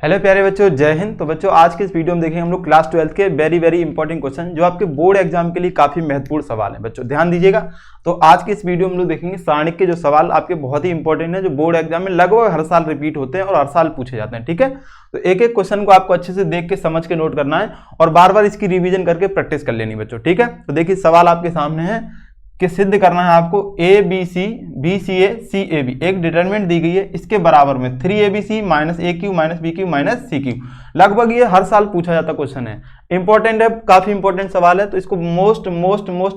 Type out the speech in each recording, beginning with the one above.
Hello प्यारे बच्चों, जय हिंद। तो बच्चों आज के इस वीडियो में देखेंगे हम लोग क्लास 12 के वेरी इंपॉर्टेंट क्वेश्चन जो आपके बोर्ड एग्जाम के लिए काफी महत्वपूर्ण सवाल है। बच्चों ध्यान दीजिएगा। तो आज के इस वीडियो में हम लोग देखेंगे सारणिक के जो सवाल आपके बहुत ही इंपॉर्टेंट है, जो बोर्ड एग्जाम में लगभग हर साल रिपीट होते हैं और हर साल पूछे जाते हैं। ठीक है, तो एक एक क्वेश्चन को आपको अच्छे से देख के समझ के नोट करना है और बार बार इसकी रिविजन करके प्रैक्टिस कर लेनी बच्चों। ठीक है, तो देखिए सवाल आपके सामने है कि सिद्ध करना है आपको A B C B C A C A B एक डिटरमिनेंट दी गई है, इसके बराबर में 3abc minus A cube minus B cube minus C cube. लगभग ये हर साल पूछा जाता क्वेश्चन है, इंपॉर्टेंट है, काफी इंपॉर्टेंट सवाल है। तो इसको मोस्ट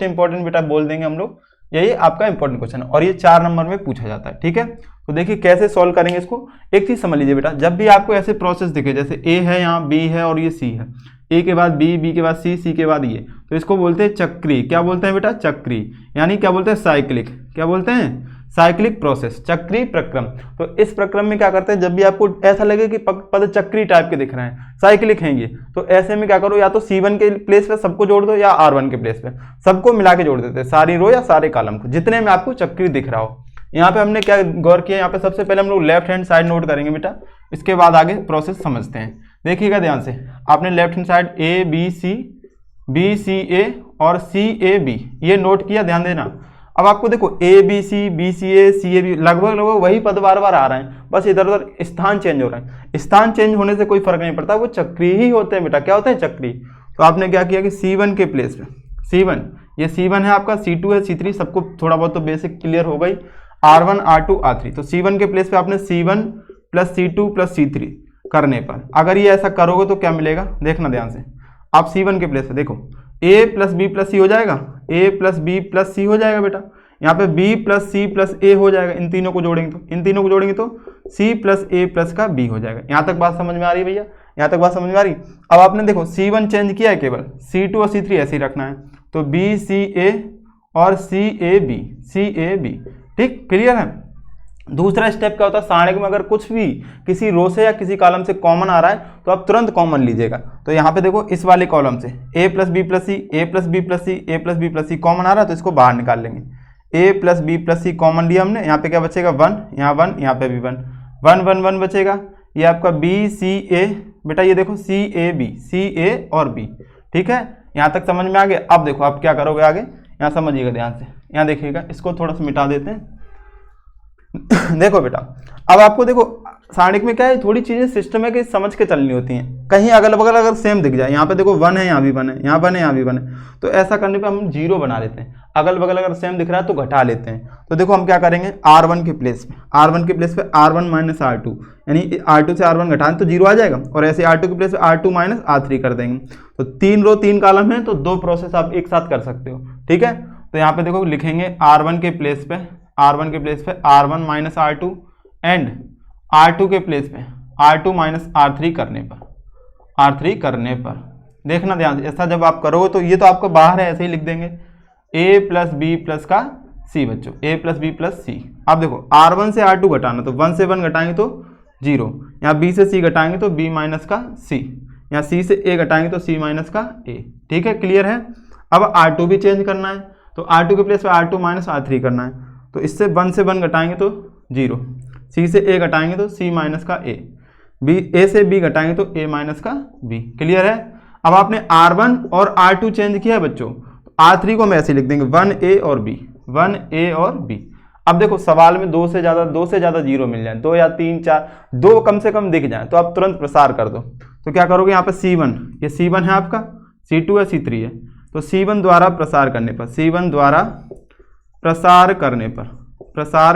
इंपॉर्टेंट बेटा बोल देंगे हम लोग, यही आपका इंपॉर्टेंट क्वेश्चन है और ये 4 नंबर में पूछा जाता है। ठीक है, तो देखिए कैसे सॉल्व करेंगे इसको। एक चीज समझ लीजिए बेटा, जब भी आपको ऐसे प्रोसेस दिखे, जैसे ए है, यहाँ बी है और ये सी है, ए के बाद बी, बी के बाद सी, सी के बाद ये, तो इसको बोलते हैं चक्री। क्या बोलते हैं बेटा? चक्री। यानी क्या बोलते हैं? साइक्लिक। क्या बोलते हैं? साइक्लिक प्रोसेस, चक्री प्रक्रम। तो इस प्रक्रम में क्या करते हैं, जब भी आपको ऐसा लगे कि पद चक्री टाइप के दिख रहे हैं, साइक्लिक हैं ये, तो ऐसे में क्या करो, या तो C1 के प्लेस पे सबको जोड़ दो या R1 के प्लेस पे सबको मिला के जोड़ देते हैं, सारी रो या सारे कॉलम को, जितने में आपको चक्री दिख रहा हो। यहाँ पे हमने क्या गौर किया, यहाँ पे सबसे पहले हम लोग लेफ्ट हैंड साइड नोट करेंगे बेटा, इसके बाद आगे प्रोसेस समझते हैं। देखिएगा ध्यान से, आपने left hand side A B C B C A और सी ए बी ये नोट किया, ध्यान देना। अब आपको देखो A B C B C A C A B लगभग वही पद बार बार आ रहे हैं, बस इधर उधर स्थान चेंज हो रहे हैं। स्थान चेंज होने से कोई फर्क नहीं पड़ता, वो चक्री ही होते हैं बेटा। क्या होते हैं? चक्री। तो आपने क्या किया कि C1 के प्लेस पे, C1 ये C1 है आपका, C2 है, C3, सबको थोड़ा बहुत तो बेसिक क्लियर हो गई, R1 R2 R3। तो C1 के प्लेस पे आपने C1 plus C2 plus C3 करने पर, अगर ये ऐसा करोगे तो क्या मिलेगा, देखना ध्यान से। आप C1 के प्लेस पे देखो, A प्लस बी प्लस सी हो जाएगा, A प्लस बी प्लस सी हो जाएगा बेटा, यहाँ पे B प्लस सी प्लस ए हो जाएगा। इन तीनों को जोड़ेंगे तो C प्लस ए प्लस का B हो जाएगा। यहाँ तक बात समझ में आ रही है भैया? यहाँ तक बात समझ में आ रही? अब आपने देखो C1 चेंज किया है, केवल C2 और C3 ऐसे ही रखना है, तो B C A और C A B। ठीक, क्लियर है? दूसरा स्टेप क्या होता है, सारणिक में अगर कुछ भी किसी रो से या किसी कॉलम से कॉमन आ रहा है तो आप तुरंत कॉमन लीजिएगा। तो यहाँ पे देखो इस वाले कॉलम से a plus B plus C, A plus B plus C, A plus B plus C common आ रहा है, तो इसको बाहर निकाल लेंगे। a plus B plus C common लिया हमने, यहाँ पे क्या बचेगा 1, यहाँ 1, यहाँ पे भी 1, 1 1 1 बचेगा। ये आपका बी सी ए बेटा, ये देखो सी ए बी, सी ए और बी। ठीक है, यहाँ तक समझ में आ गया? अब देखो आप क्या करोगे आगे, यहाँ समझिएगा ध्यान से, यहाँ देखिएगा, इसको थोड़ा सा मिटा देते हैं। देखो बेटा, अब आपको देखो सारणिक में क्या है, थोड़ी चीजें सिस्टम है कि समझ के चलनी होती हैं। कहीं अगल बगल अगर सेम दिख जाए, यहाँ पे देखो 1 है, यहाँ भी 1 है, यहाँ 1 है, यहाँ भी 1 है, तो ऐसा करने पे हम 0 बना लेते हैं। अगल बगल अगर सेम दिख रहा है तो घटा लेते हैं। तो देखो हम क्या करेंगे, R1 के प्लेस पे R1 माइनस R2, यानी R2 से R1 घटाएं तो 0 आ जाएगा, और ऐसे R2 के प्लेस पे R2 माइनस R3 कर देंगे। तो 3 रो 3 कॉलम है, तो 2 प्रोसेस आप एक साथ कर सकते हो। ठीक है, तो यहाँ पे देखो लिखेंगे R1 के प्लेस पे R1 minus R2 and R2 के प्लेस पे R2 माइनस R3 करने पर देखना ध्यान से, ऐसा जब आप करोगे तो ये तो आपका बाहर है, ऐसे ही लिख देंगे a प्लस बी प्लस का c बच्चों, a प्लस बी प्लस सी। अब देखो R1 से R2 घटाना, तो 1 से 1 घटाएंगे तो 0, यहाँ b से c घटाएंगे तो b माइनस का c, यहाँ c से a घटाएंगे तो c माइनस का a। ठीक है, क्लियर है? अब R2 भी चेंज करना है, तो R2 के प्लेस पे R2 माइनस R3 करना है, तो इससे 1 से 1 घटाएंगे तो 0, C से A घटाएंगे तो C माइनस का A, A से B घटाएंगे तो A माइनस का B। क्लियर है? अब आपने R1 और R2 चेंज किया है बच्चों, R3 को हम ऐसे लिख देंगे 1A और B। अब देखो सवाल में 2 से ज़्यादा 0 मिल जाए, 2 या 3 4, 2 कम से कम दिख जाए तो आप तुरंत प्रसार कर दो। तो क्या करोगे, यहाँ पे C1, ये C1 है आपका, C2 है, C3 है, तो C1 द्वारा प्रसार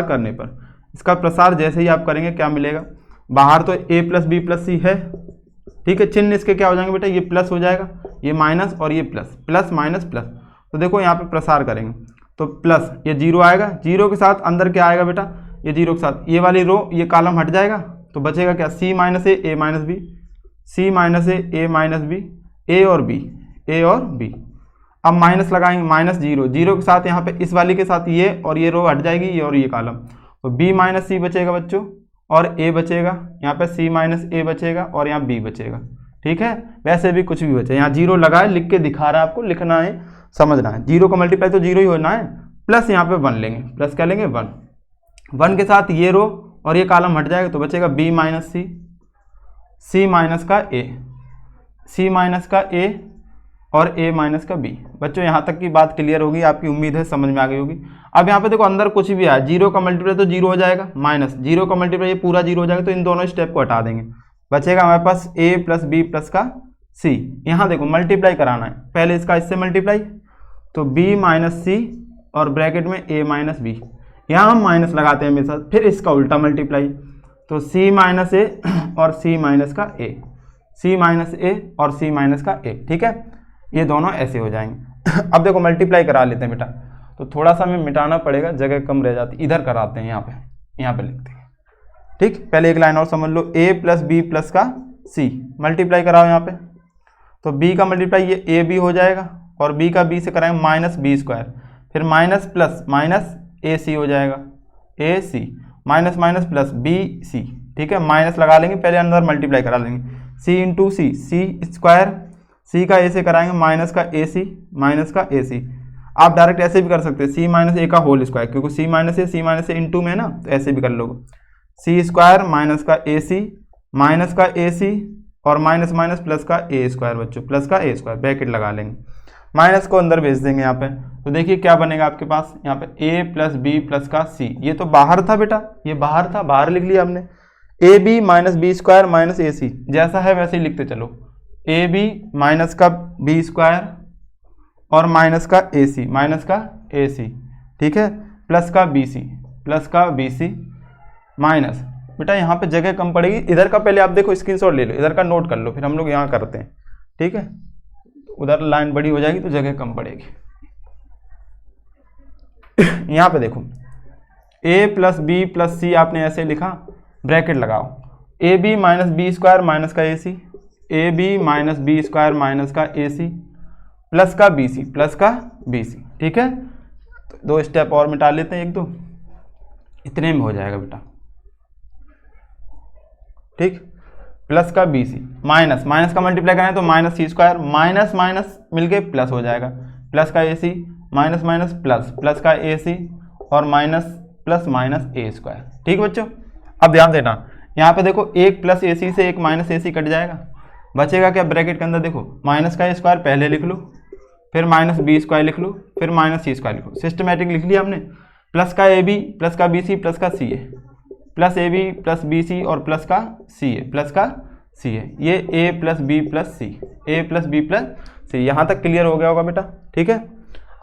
करने पर इसका प्रसार जैसे ही आप करेंगे क्या मिलेगा, बाहर तो a प्लस बी प्लस सी है। ठीक है, चिन्ह इसके क्या हो जाएंगे बेटा, ये प्लस हो जाएगा, ये माइनस और ये प्लस, प्लस माइनस प्लस। तो देखो यहाँ पे प्रसार करेंगे तो प्लस, ये 0 आएगा, 0 के साथ अंदर क्या आएगा बेटा, ये 0 के साथ ये वाली रो, ये कॉलम हट जाएगा, तो बचेगा क्या, c minus A minus B, c minus A minus B, ए और बी। अब माइनस लगाएंगे, माइनस 0 के साथ यहाँ पे इस वाली के साथ ये और ये रो हट जाएगी, ये और ये कॉलम, तो b माइनस सी बचेगा बच्चों, और a बचेगा, यहाँ पे c माइनस ए बचेगा और यहाँ b बचेगा। ठीक है, वैसे भी कुछ भी बचे, यहाँ 0 लगाए, लिख के दिखा रहा है आपको, लिखना है, समझना है। 0 का मल्टीप्लाई तो 0 ही होना है, प्लस यहाँ पे 1 लेंगे, प्लस क्या लेंगे 1 के साथ ये रो और ये कॉलम हट जाएगा, तो बचेगा b minus C, C minus का ए, सी माइनस का ए और ए माइनस का बी। बच्चों यहाँ तक की बात क्लियर होगी, आपकी उम्मीद है समझ में आ गई होगी। अब यहाँ पे देखो अंदर कुछ भी आया, जीरो का मल्टीप्लाई तो जीरो हो जाएगा, माइनस जीरो का मल्टीप्लाई ये पूरा जीरो हो जाएगा, तो इन दोनों स्टेप को हटा देंगे, बचेगा हमारे पास ए प्लस बी प्लस का सी। यहाँ देखो मल्टीप्लाई कराना है, पहले इसका इससे मल्टीप्लाई, तो बी माइनस सी और ब्रैकेट में ए माइनस बी, यहाँ हम माइनस लगाते हैं हमेशा, फिर इसका उल्टा मल्टीप्लाई, तो सी माइनस ए और सी माइनस का ए, सी माइनस ए और सी माइनस का ए। ठीक है, ये दोनों ऐसे हो जाएंगे। अब देखो मल्टीप्लाई करा लेते हैं बेटा, तो थोड़ा सा हमें मिटाना पड़ेगा, जगह कम रह जाती, इधर कराते हैं, यहाँ पे लिखते हैं। ठीक, पहले एक लाइन और समझ लो, ए प्लस बी प्लस का सी, मल्टीप्लाई कराओ यहाँ पे, तो बी का मल्टीप्लाई ये ए बी हो जाएगा और बी का बी से कराएंगे माइनस बी स्क्वायर, फिर minus plus minus A C हो जाएगा, A C minus minus plus B C. ठीक है, माइनस लगा लेंगे, पहले अंदर मल्टीप्लाई करा लेंगे, सी इंटू सी, सी स्क्वायर, सी का ए से कराएंगे माइनस का ए सी, माइनस का ए सी। आप डायरेक्ट ऐसे भी कर सकते हैं, सी माइनस ए का होल स्क्वायर, क्योंकि सी माइनस ए इंटू में ना, तो ऐसे भी कर लोगे, सी स्क्वायर माइनस का ए सी, माइनस का ए सी और माइनस माइनस प्लस का ए स्क्वायर। बच्चों प्लस का ए स्क्वायर, ब्रैकेट लगा लेंगे, माइनस को अंदर भेज देंगे यहाँ पे, तो देखिए क्या बनेगा आपके पास यहाँ पे ए प्लस बी प्लस का सी। ये तो बाहर था बेटा, ये बाहर था, बाहर लिख लिया हमने, A B minus B square minus A C, जैसा है वैसे ही लिखते चलो, ए बी माइनस का बी स्क्वायर और माइनस का ए सी, माइनस का ए सी। ठीक है, प्लस का बी सी, प्लस का बी सी माइनस, बेटा यहाँ पे जगह कम पड़ेगी, इधर का पहले आप देखो स्क्रीनशॉट ले लो, इधर का नोट कर लो, फिर हम लोग यहाँ करते हैं। ठीक है, उधर लाइन बड़ी हो जाएगी तो जगह कम पड़ेगी। यहाँ पे देखो a plus B plus C आपने ऐसे लिखा, ब्रैकेट लगाओ, A B minus B square minus का A C, A B minus B square minus का ए सी प्लस का बी सी, प्लस का बी सी। ठीक है, तो दो स्टेप और मिटा लेते हैं, एक दो, इतने में हो जाएगा बेटा। ठीक, प्लस का बी सी, माइनस माइनस का मल्टीप्लाई करें तो माइनस सी स्क्वायर, माइनस माइनस मिलके प्लस हो जाएगा, प्लस का A C minus minus plus, plus का ए सी और माइनस प्लस माइनस ए स्क्वायर। ठीक बच्चों, अब ध्यान देना, यहाँ पे देखो एक प्लस ए सी से एक माइनस ए सी कट जाएगा, बचेगा क्या, ब्रैकेट के अंदर देखो माइनस का ए स्क्वायर पहले लिख लो, फिर माइनस बी स्क्वायर लिख लो, फिर माइनस सी स्क्वायर लिख लो, सिस्टमेटिक लिख लिया हमने, प्लस का ए बी प्लस का बी सी प्लस का C A, plus A B plus B C और प्लस का सी ए, प्लस का सी ए, ये ए plus B plus C, A plus B plus सी। यहाँ तक क्लियर हो गया होगा बेटा। ठीक है,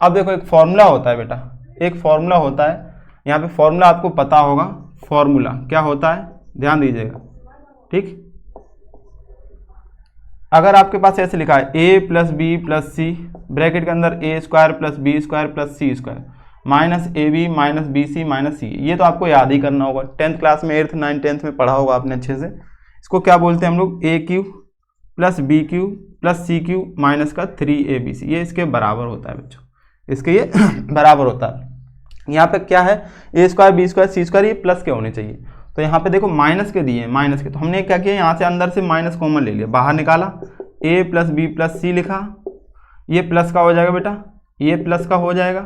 अब देखो एक फॉर्मूला होता है बेटा, एक फॉर्मूला होता है, यहाँ पे फॉर्मूला आपको पता होगा, फॉर्मूला क्या होता है ध्यान दीजिएगा। ठीक, अगर आपके पास ऐसे लिखा है A plus B plus C, bracket के अंदर A square plus B square plus C square minus A B minus B C minus C, ये तो आपको याद ही करना होगा, 10th क्लास में 8th 9th 10th में पढ़ा होगा आपने अच्छे से। इसको क्या बोलते हैं हम लोग, A cube plus B cube plus C cube minus का 3ab, ये इसके बराबर होता है बच्चों, इसके ये बराबर होता है। यहाँ पे क्या है, ए स्क्वायर बी स्क्वायर सी स्क्वायर, ये प्लस के होने चाहिए, तो यहाँ पे देखो माइनस के दिए, माइनस के, तो हमने क्या किया, यहाँ से अंदर से माइनस कॉमन ले लिया, बाहर निकाला, ए प्लस बी प्लस सी लिखा, ये प्लस का हो जाएगा बेटा, ये प्लस का हो जाएगा,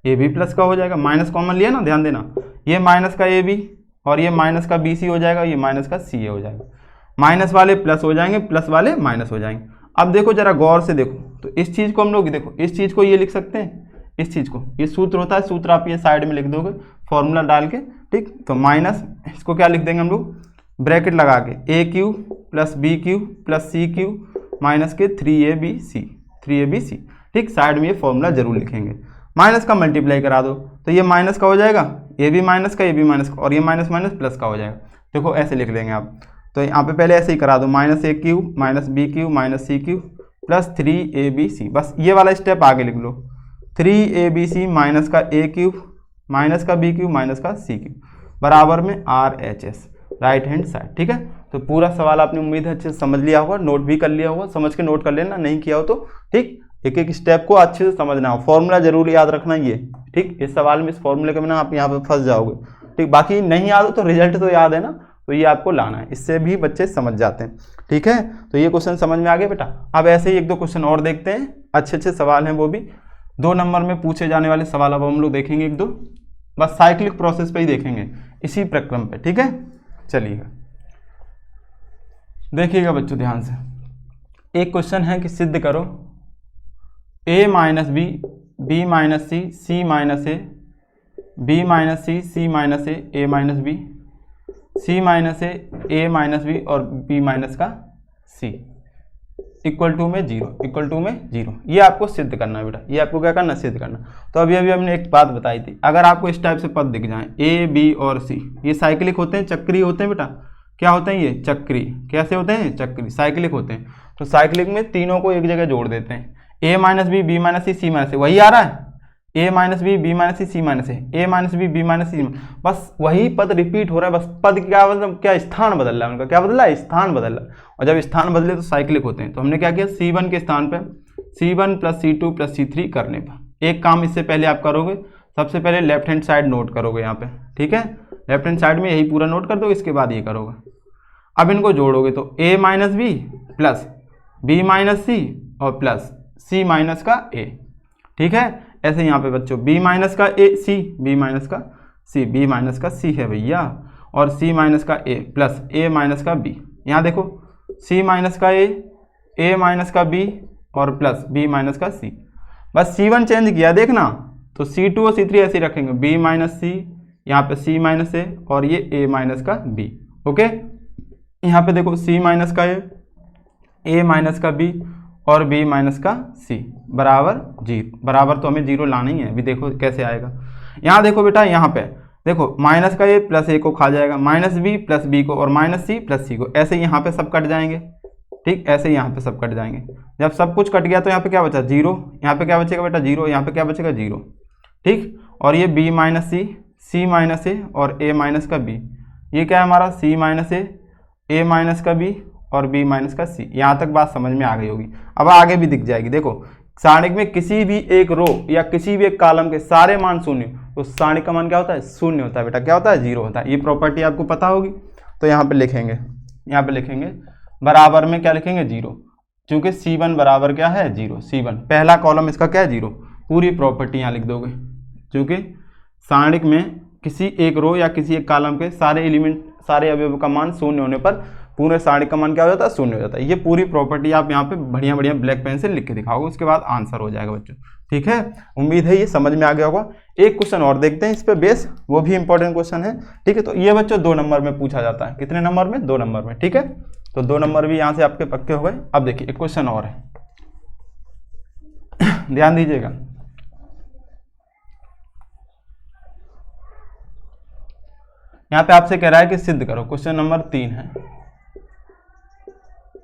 ये भी प्लस का हो जाएगा, माइनस कॉमन लिया ना, ध्यान देना, ये माइनस का ए बी और ये माइनस का बी सी हो जाएगा, ये माइनस का सी ए हो जाएगा, माइनस वाले प्लस हो जाएंगे, प्लस वाले माइनस हो जाएंगे। अब देखो जरा गौर से देखो, तो इस चीज़ को हम लोग देखो, इस चीज़ को ये लिख सकते हैं, इस चीज़ को, ये सूत्र होता है, सूत्र आप ये साइड में लिख दोगे फॉर्मूला डाल के। ठीक, तो माइनस, इसको क्या लिख देंगे हम लोग, ब्रैकेट लगा के, A cube plus B cube plus C cube minus के 3ab सी। ठीक, साइड में ये फॉर्मूला जरूर लिखेंगे, माइनस का मल्टीप्लाई करा दो, तो ये माइनस का हो जाएगा, ये भी माइनस का, ये भी माइनस का, और ये माइनस माइनस प्लस का हो जाएगा। देखो ऐसे लिख लेंगे आप, तो यहाँ पे पहले ऐसे ही करा दो, minus A cube minus B cube minus C cube plus 3ab, बस ये वाला स्टेप आगे लिख लो, 3ab माइनस का ए क्यूब माइनस का बी क्यूब माइनस का सी क्यूब बराबर में RHS, राइट हैंड साइड। ठीक है, तो पूरा सवाल आपने उम्मीद है अच्छे से समझ लिया होगा, नोट भी कर लिया होगा, समझ के नोट कर लेना, नहीं किया हो तो ठीक, एक एक स्टेप को अच्छे से समझना हो, फॉर्मूला जरूर याद रखना ये। ठीक, इस सवाल में इस फॉर्मूले के बिना आप यहाँ पे फंस जाओगे। ठीक, बाकी नहीं याद हो तो रिजल्ट तो याद है ना, तो ये आपको लाना है, इससे भी बच्चे समझ जाते हैं। ठीक है, तो ये क्वेश्चन समझ में आ गया बेटा। अब ऐसे ही एक दो क्वेश्चन और देखते हैं, अच्छे अच्छे सवाल हैं, वो भी 2 नंबर में पूछे जाने वाले सवाल अब हम लोग देखेंगे एक दो, बस साइक्लिक प्रोसेस पे ही देखेंगे, इसी प्रक्रम पे। ठीक है, चलिए देखिएगा बच्चों ध्यान से, एक क्वेश्चन है कि सिद्ध करो a minus B, B minus C, C minus A, B minus C, C minus A minus B, C minus A minus B और बी माइनस का सी इक्वल टू में जीरो, इक्वल टू में zero. ये आपको सिद्ध करना है बेटा, ये आपको क्या करना, सिद्ध करना। तो अभी हमने एक बात बताई थी, अगर आपको इस टाइप से पद दिख जाए ए बी और सी, ये साइक्लिक होते हैं, चक्री होते हैं बेटा, क्या होते हैं ये, चक्री। कैसे होते हैं, चक्री, साइक्लिक होते हैं। तो साइक्लिक में तीनों को एक जगह जोड़ देते हैं, ए minus B minus C, C minus ए, वही आ रहा है, ए minus B minus C, C minus A minus B minus सी, बस वही पद रिपीट हो रहा है, बस पद क्या मतलब, क्या स्थान बदल रहा है उनका, क्या बदला है, स्थान बदल रहा है। और जब स्थान बदले तो साइक्लिक होते हैं। तो हमने क्या किया, C1 के स्थान पे C1 plus C2 plus C3 करने पर एक काम इससे पहले आप करोगे, सबसे पहले लेफ्ट हैंड साइड नोट करोगे यहाँ पे, ठीक है, लेफ्ट हैंड साइड में यही पूरा नोट कर दो, इसके बाद ये करोगे। अब इनको जोड़ोगे तो a minus B plus B minus C और प्लस सी माइनस का a, ठीक है। ऐसे यहाँ पे बच्चों b माइनस का a सी, b माइनस का c, b माइनस का c है भैया, और c माइनस का a प्लस a माइनस का b। यहाँ देखो c माइनस का a माइनस का b और प्लस b माइनस का c। बस C1 चेंज किया देखना, तो C2 और C3 ऐसे ही रखेंगे, b माइनस c, यहाँ पे c माइनस a और ये a माइनस का b। ओके, यहाँ पे देखो c माइनस का a माइनस का b और b माइनस का c बराबर जीरो। बराबर तो हमें जीरो लाना ही है, अभी देखो कैसे आएगा। यहाँ देखो बेटा, यहाँ पे देखो माइनस का a प्लस a को खा जाएगा, माइनस b प्लस b को और माइनस c प्लस c को, ऐसे यहाँ पे सब कट जाएंगे, ठीक, ऐसे यहाँ पे सब कट जाएंगे। जब सब कुछ कट गया तो यहाँ पे क्या बचा, जीरो, यहाँ पे क्या बचेगा बेटा, जीरो, यहाँ पे क्या बचेगा, जीरो, ठीक। और ये b minus C minus a और a माइनस का b, ये क्या है हमारा, c माइनस a माइनस का b और b माइनस का c। यहाँ तक बात समझ में आ गई होगी। अब आगे भी दिख जाएगी, देखो सारणिक में किसी भी एक रो या किसी भी एक कॉलम के सारे मान शून्य, तो सारणिक का मान क्या होता है, शून्य होता है बेटा, क्या होता है, जीरो होता है। ये प्रॉपर्टी आपको पता होगी। तो यहाँ पे लिखेंगे, यहाँ पे लिखेंगे बराबर में क्या लिखेंगे, जीरो, क्योंकि C1 बराबर क्या है, जीरो। C1 पहला कॉलम इसका क्या है, जीरो। पूरी प्रॉपर्टी यहाँ लिख दोगे, क्योंकि सारणिक में किसी एक रो या किसी एक कॉलम के सारे एलिमेंट, सारे अवयव का मान शून्य होने पर पूरे सारणिक का मान क्या हो जाता है, शून्य हो जाता है। ये पूरी प्रॉपर्टी आप यहाँ पे बढ़िया बढ़िया ब्लैक पेन से लिख के दिखाओगे, उसके बाद आंसर हो जाएगा बच्चों, ठीक है। उम्मीद है ये समझ में आ गया होगा। एक क्वेश्चन और देखते हैं इस पे बेस, वो भी इंपॉर्टेंट क्वेश्चन है, ठीक है। तो ये बच्चों 2 नंबर में पूछा जाता है, कितने नंबर में, 2 नंबर में, ठीक है। तो 2 नंबर भी यहाँ से आपके पक्के हो गए। अब देखिए एक क्वेश्चन और है, ध्यान दीजिएगा। यहाँ पे आपसे कह रहा है कि सिद्ध करो, क्वेश्चन नंबर 3 है,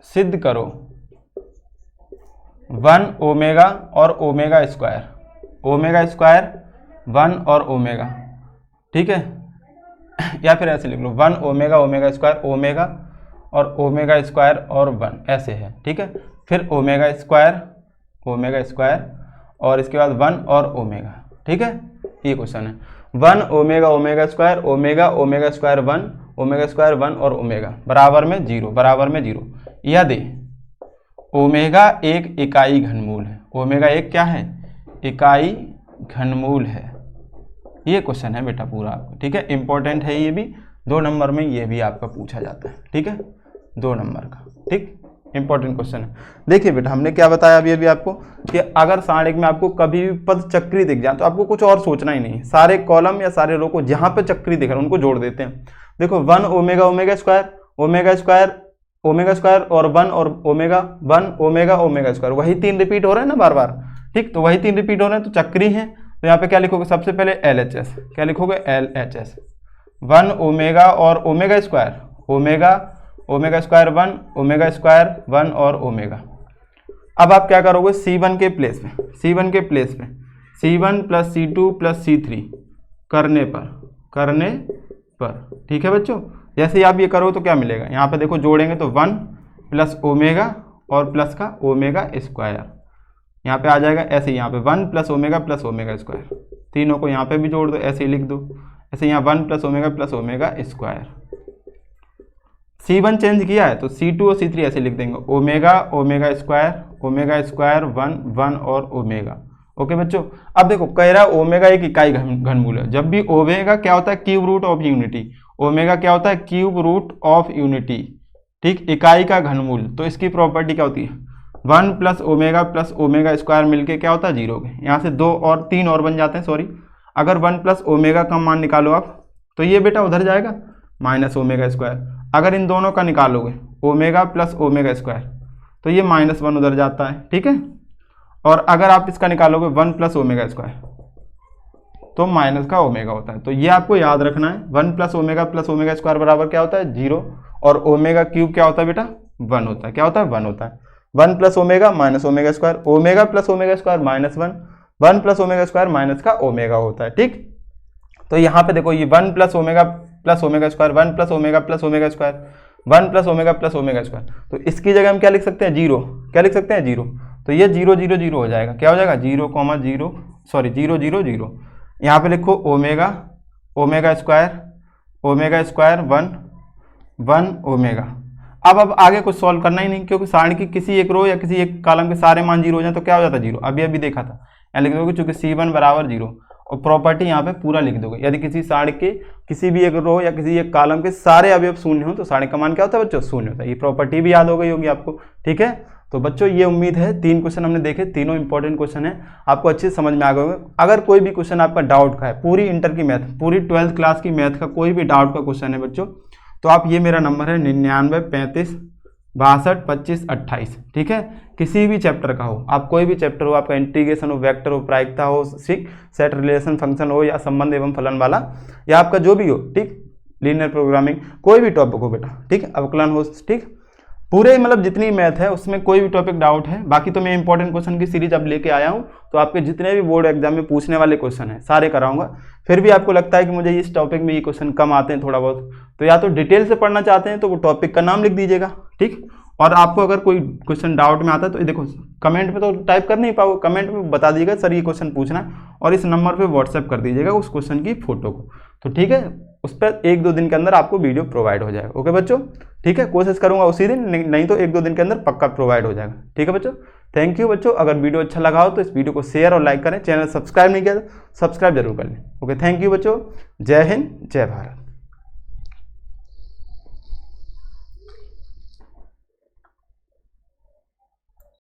सिद्ध करो 1 ओमेगा और ओमेगा स्क्वायर, ओमेगा स्क्वायर 1 और ओमेगा, ठीक है। या फिर ऐसे लिख लो 1 ओमेगा ओमेगा स्क्वायर, ओमेगा और ओमेगा स्क्वायर और 1 ऐसे है, ठीक है। फिर ओमेगा स्क्वायर और इसके बाद 1 और ओमेगा, ठीक है। ये क्वेश्चन है 1 omega omega square, omega square 1, omega square 1 और ओमेगा बराबर में जीरो, बराबर में जीरो। यदि ओमेगा एक इकाई घनमूल है, ओमेगा एक क्या है, इकाई घनमूल है। ये क्वेश्चन है बेटा पूरा आपको, ठीक है। इंपॉर्टेंट है ये भी, 2 नंबर में ये भी आपका पूछा जाता है, ठीक है, 2 नंबर का, ठीक, इंपॉर्टेंट क्वेश्चन है। देखिए बेटा हमने क्या बताया अभी आपको कि अगर सारणिक में आपको कभी भी पद चक्री दिख जाए तो आपको कुछ और सोचना ही नहीं, सारे कॉलम या सारे रो को जहां पे चक्री दिख रहा है उनको जोड़ देते हैं। देखो 1 ओमेगा ओमेगा स्क्वायर और 1 और ओमेगा 1 ओमेगा ओमेगा स्क्वायर, वही 3 रिपीट हो रहे हैं ना बार बार, ठीक। तो वही 3 रिपीट हो रहे हैं, तो चक्री है। तो यहाँ पे क्या लिखोगे, सबसे पहले LHS, क्या लिखोगे, LHS 1 ओमेगा और omega square, omega square 1, omega square 1 और ओमेगा। अब आप क्या करोगे, C1 के प्लेस पे C1 plus C2 plus C3 करने पर, ठीक है बच्चों। जैसे ही आप ये करो तो क्या मिलेगा, यहाँ पे देखो जोड़ेंगे तो 1 प्लस ओमेगा और प्लस का ओमेगा स्क्वायर, यहाँ पे आ जाएगा। ऐसे यहाँ पे 1 प्लस ओमेगा स्क्वायर, तीनों को यहाँ पे भी जोड़ दो, ऐसे ही लिख दो। ऐसे यहाँ 1 plus omega square. C1 change किया है तो C2 और C3 ऐसे लिख देंगे, ओमेगा स्क्वायर 1 और ओमेगा। ओके बच्चों, अब देखो कह रहा है ओमेगा एक इकाई घनमूल है। जब भी ओमेगा क्या होता है, cube root of unity, omega क्या होता है, क्यूब रूट ऑफ यूनिटी, ठीक, इकाई का घनमूल, तो इसकी प्रॉपर्टी क्या होती है 1 प्लस ओमेगा स्क्वायर मिलके क्या होता है 0 के, यहाँ से 2 और 3 और बन जाते हैं, सॉरी। अगर 1 प्लस ओमेगा का मान निकालो आप तो ये बेटा उधर जाएगा माइनस ओमेगा स्क्वायर। अगर इन दोनों का निकालोगे ओमेगा प्लस ओमेगा स्क्वायर तो ये -1 उधर जाता है, ठीक है। और अगर आप इसका निकालोगे 1 प्लस ओमेगा स्क्वायर तो माइनस का ओमेगा होता है। तो ये आपको याद रखना है, 1 प्लस ओमेगा स्क्वायर बराबर क्या होता है 0, और ओमेगा क्यूब क्या होता है बेटा 1 होता है। क्या होता है 1 होता है। 1 plus omega minus omega square, omega plus omega square -1, 1 plus omega square minus का ओमेगा होता है, ठीक। तो यहाँ पे देखो ये 1 plus omega square, 1 plus omega square, 1 plus omega square, तो इसकी जगह हम क्या लिख सकते हैं 0। क्या लिख सकते हैं 0। तो ये 0 0 0 हो जाएगा। क्या हो जाएगा 0 0 सॉरी 0 0 0। यहाँ पे लिखो ओमेगा स्क्वायर 1 ओमेगा। अब आगे कुछ सॉल्व करना ही नहीं, क्योंकि सारणी की किसी एक रो या किसी एक कॉलम के सारे मान 0 हो जाए तो क्या हो जाता है 0। अभी देखा था, यहाँ लिख दोगे चूंकि C1 बराबर 0, और प्रॉपर्टी यहाँ पे पूरा लिख दोगे। यदि किसी सारणी के किसी भी एक रो या किसी एक कॉलम के सारे अवयव शून्य हो तो सारणी का मान क्या होता है बच्चों 0 होता है। ये प्रॉपर्टी भी याद हो गई होगी आपको, ठीक है। तो बच्चों ये उम्मीद है 3 क्वेश्चन हमने देखे, तीनों इंपॉर्टेंट क्वेश्चन है, आपको अच्छे से समझ में आ गए होंगे। अगर कोई भी क्वेश्चन आपका डाउट का है, पूरी इंटर की मैथ, पूरी 12th क्लास की मैथ का कोई भी डाउट का क्वेश्चन है बच्चों, तो आप ये मेरा नंबर है 99 35 62 25 28, ठीक है। किसी भी चैप्टर का हो, आप कोई भी चैप्टर हो, आपका इंटीग्रेशन हो, वेक्टर हो, प्रायिकता हो, सेट रिलेशन फंक्शन हो, या संबंध एवं फलन वाला, या आपका जो भी हो, ठीक, लीनियर प्रोग्रामिंग, कोई भी टॉपिक हो बेटा, ठीक, अवकलन हो, ठीक, पूरे मतलब जितनी मैथ है उसमें कोई भी टॉपिक डाउट है। बाकी तो मैं इंपॉर्टेंट क्वेश्चन की सीरीज अब लेके आया हूँ, तो आपके जितने भी बोर्ड एग्जाम में पूछने वाले क्वेश्चन है सारे कराऊंगा। फिर भी आपको लगता है कि मुझे इस टॉपिक में ये क्वेश्चन कम आते हैं थोड़ा बहुत, तो या तो डिटेल से पढ़ना चाहते हैं तो वो टॉपिक का नाम लिख दीजिएगा, ठीक। और आपको अगर कोई क्वेश्चन डाउट में आता है तो देखो कमेंट में तो टाइप कर नहीं पाओगे, कमेंट में बता दीजिएगा सर ये क्वेश्चन पूछना है, और इस नंबर पे व्हाट्सएप कर दीजिएगा उस क्वेश्चन की फोटो को, तो ठीक है। उस पर 1-2 दिन के अंदर आपको वीडियो प्रोवाइड हो जाएगा। ओके बच्चों, ठीक है, कोशिश करूंगा उसी दिन, नहीं तो 1-2 दिन के अंदर पक्का प्रोवाइड हो जाएगा, ठीक है बच्चों। थैंक यू बच्चों। अगर वीडियो अच्छा लगा हो तो इस वीडियो को शेयर और लाइक करें, चैनल सब्सक्राइब नहीं किया तो सब्सक्राइब जरूर कर लें। ओके, थैंक यू बच्चों। जय हिंद, जय भारत।